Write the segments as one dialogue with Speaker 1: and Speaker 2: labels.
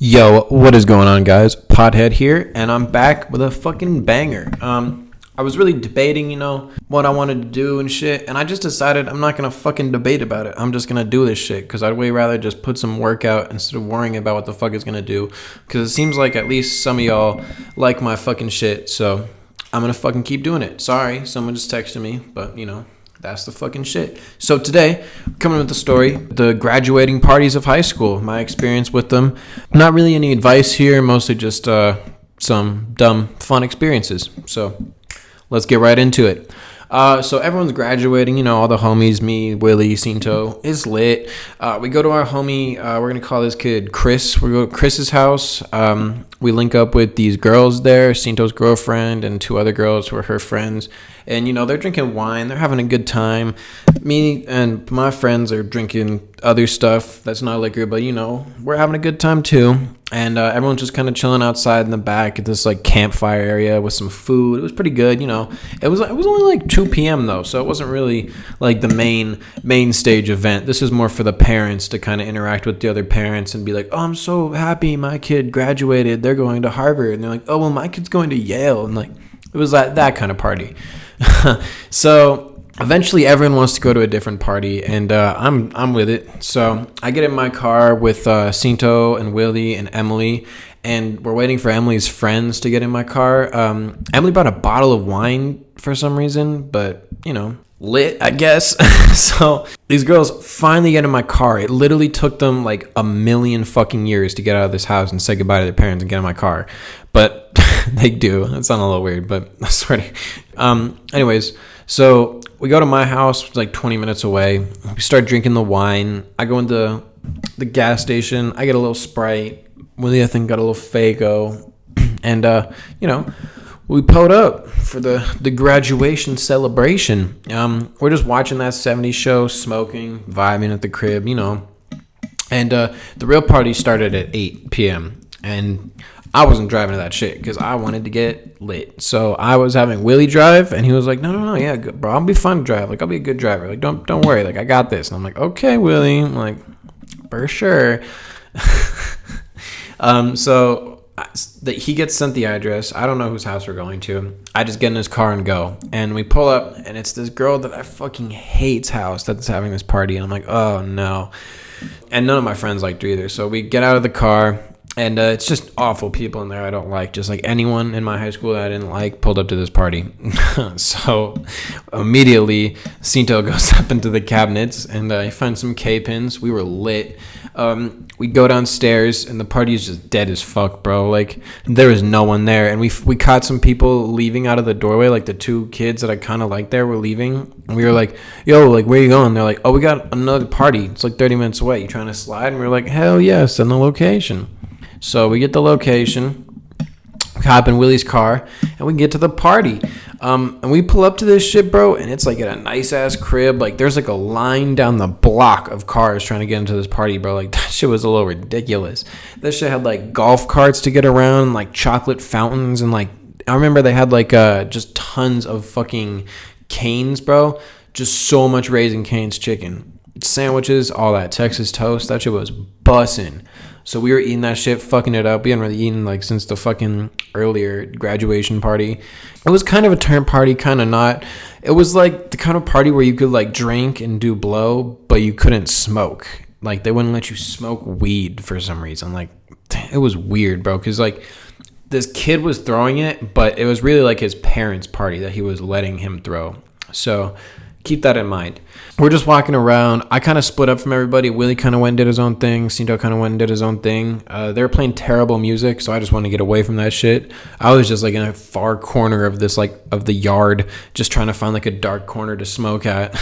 Speaker 1: Yo, what is going on, guys? Pothead here, and I'm back with a fucking banger. I was really debating, what I wanted to do and shit, and I just decided I'm not gonna fucking debate about it. I'm just gonna do this shit, because I'd way rather just put some work out instead of worrying about what the fuck it's gonna do, because it seems like at least some of y'all like my fucking shit, so I'm gonna fucking keep doing it. Sorry, someone just texted me, but, that's the fucking shit. So today, coming with the story, the graduating parties of high school, my experience with them. Not really any advice here, mostly just some dumb, fun experiences. So let's get right into it. So everyone's graduating, all the homies, me, Willie, Cinto, is lit. We go to our homie, we're going to call this kid Chris. We go to Chris's house. We link up with these girls there, Cinto's girlfriend and two other girls who are her friends. And, they're drinking wine. They're having a good time. Me and my friends are drinking other stuff that's not liquor, but, we're having a good time too. And everyone's just kind of chilling outside in the back at this like campfire area with some food. It was pretty good, It was only like 2 p.m. though, so it wasn't really like the main stage event. This is more for the parents to kind of interact with the other parents and be like, "Oh, I'm so happy my kid graduated. They're going to Harvard." And they're like, "Oh, well, my kid's going to Yale." And like it was that kind of party. So eventually everyone wants to go to a different party, and I'm with it. So I get in my car with Cinto and Willie and Emily, and we're waiting for Emily's friends to get in my car. Emily brought a bottle of wine for some reason, but, lit, I guess. So these girls finally get in my car. It literally took them like a million fucking years to get out of this house and say goodbye to their parents and get in my car. But they do. It sounds a little weird, but I swear to anyways, so we go to my house, like 20 minutes away. We start drinking the wine. I go into the gas station. I get a little Sprite. Willie, I think, got a little Faygo. And, we pulled up for the graduation celebration. We're just watching that 70s show, smoking, vibing at the crib, And the real party started at 8 p.m. And I wasn't driving to that shit because I wanted to get lit. So I was having Willie drive, and he was like, no, yeah, good, bro, I'll be fun to drive. Like, I'll be a good driver. Like, don't worry. Like, I got this. And I'm like, okay, Willie. I'm like, for sure. He gets sent the address. I don't know whose house we're going to. I just get in his car and go. And we pull up, and it's this girl that I fucking hate's house that's having this party. And I'm like, oh, no. And none of my friends liked her either. So we get out of the car. And it's just awful people in there I don't like. Just like anyone in my high school that I didn't like pulled up to this party. So immediately, Cinto goes up into the cabinets and he finds some K-pins. We were lit. We go downstairs and the party is just dead as fuck, bro. Like there is no one there. And we caught some people leaving out of the doorway. Like the two kids that I kind of liked there were leaving. And we were like, yo, like where you going? They're like, oh, we got another party. It's like 30 minutes away. You trying to slide? And we were like, hell yeah, send the location. So we get the location, hop in Willie's car, and we get to the party. And we pull up to this shit, bro, and it's like at a nice-ass crib. Like, there's like a line down the block of cars trying to get into this party, bro. Like, that shit was a little ridiculous. This shit had, like, golf carts to get around, like, chocolate fountains, and, like, I remember they had, like, just tons of fucking canes, bro. Just so much Raising Cane's chicken. Sandwiches, all that. Texas toast. That shit was bussin'. So we were eating that shit, fucking it up. We hadn't really eaten like since the fucking earlier graduation party. It was kind of a turn party, kind of not. It was like the kind of party where you could like drink and do blow, but you couldn't smoke. Like they wouldn't let you smoke weed for some reason. Like it was weird, bro. Cause like this kid was throwing it, but it was really like his parents' party that he was letting him throw. So keep that in mind. We're just walking around. I kind of split up from everybody. Willie kind of went and did his own thing. Cinto kind of went and did his own thing. They were playing terrible music, so I just wanted to get away from that shit. I was just like in a far corner of this, like, of the yard, just trying to find like a dark corner to smoke at.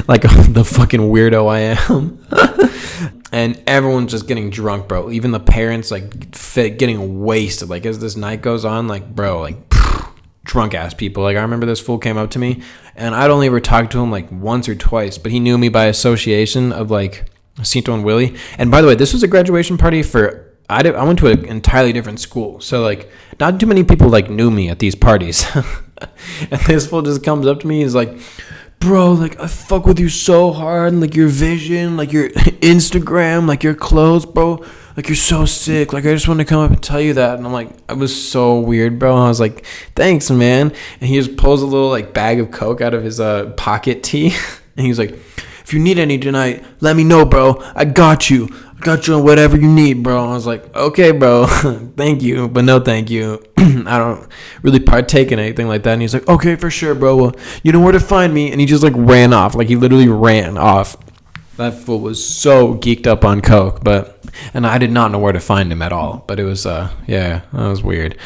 Speaker 1: Like the fucking weirdo I am. And everyone's just getting drunk, bro. Even the parents, like, getting wasted. Like, as this night goes on, like, bro, like, drunk ass people. Like I remember this fool came up to me and I'd only ever talked to him like once or twice, but he knew me by association of like Cinto and Willie. And by the way, this was a graduation party for I went to an entirely different school, so like not too many people like knew me at these parties. And this fool just comes up to me, he's like, bro, like I fuck with you so hard, like your vision, like your Instagram, like your clothes, bro, like, you're so sick. Like, I just wanted to come up and tell you that. And I'm like, I was so weird, bro. I was like, thanks, man. And he just pulls a little, like, bag of Coke out of his pocket tee. And he's like, if you need any tonight, let me know, bro. I got you. I got you on whatever you need, bro. I was like, okay, bro. Thank you, but no thank you. I don't really partake in anything like that. And he's like, okay, for sure, bro. Well, you know where to find me. And he just, like, ran off. Like, he literally ran off. That fool was so geeked up on Coke. And I did not know where to find him at all. But it was, yeah, that was weird.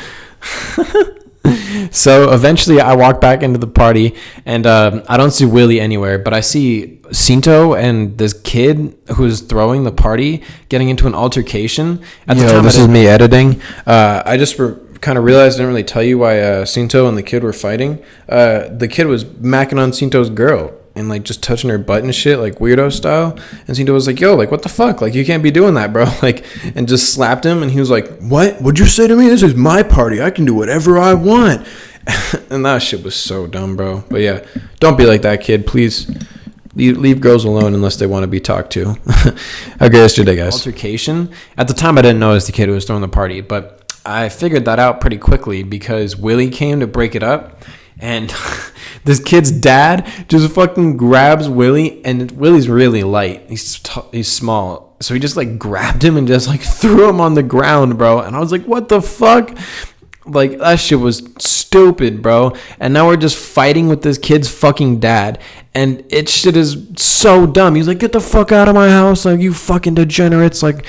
Speaker 1: So eventually I walk back into the party, and I don't see Willie anywhere, but I see Cinto and this kid who's throwing the party getting into an altercation. At the time, this is me editing. I just kind of realized I didn't really tell you why Cinto and the kid were fighting. The kid was macking on Cinto's girl and, like, just touching her butt and shit, like, weirdo style. And Cinto was like, yo, like, what the fuck? Like, you can't be doing that, bro. Like, and just slapped him. And he was like, what? What'd you say to me? This is my party. I can do whatever I want. And that shit was so dumb, bro. But yeah, don't be like that, kid. Please leave girls alone unless they want to be talked to. Have a great rest of your day, guys. Altercation. At the time, I didn't notice the kid who was throwing the party, but I figured that out pretty quickly because Willie came to break it up. And this kid's dad just fucking grabs Willie, and Willie's really light. He's small. So he just, like, grabbed him and just, like, threw him on the ground, bro. And I was like, what the fuck? Like, that shit was stupid, bro. And now we're just fighting with this kid's fucking dad. And it shit is so dumb. He's like, get the fuck out of my house. Like, you fucking degenerates. Like,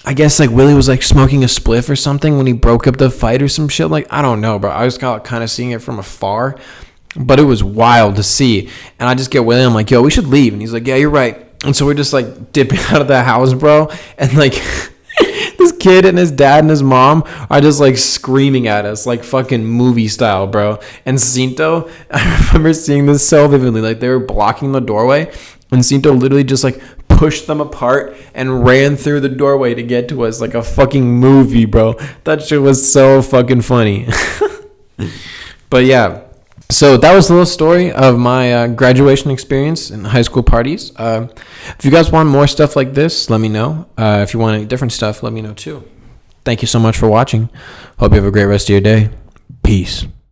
Speaker 1: I guess, like, Willie was, like, smoking a spliff or something when he broke up the fight or some shit. Like, I don't know, bro. I was kind of seeing it from afar, but it was wild to see. And I just get Willie. I'm like, yo, we should leave. And he's like, yeah, you're right. And so we're just, like, dipping out of the house, bro. And, like, this kid and his dad and his mom are just, like, screaming at us, like, fucking movie style, bro. And Cinto, I remember seeing this so vividly. Like, they were blocking the doorway, and Cinto literally just, like, pushed them apart and ran through the doorway to get to us like a fucking movie, bro. That shit was so fucking funny. But yeah, so that was the little story of my graduation experience in high school parties. If you guys want more stuff like this, let me know. If you want any different stuff, let me know too. Thank you so much for watching. Hope you have a great rest of your day. Peace.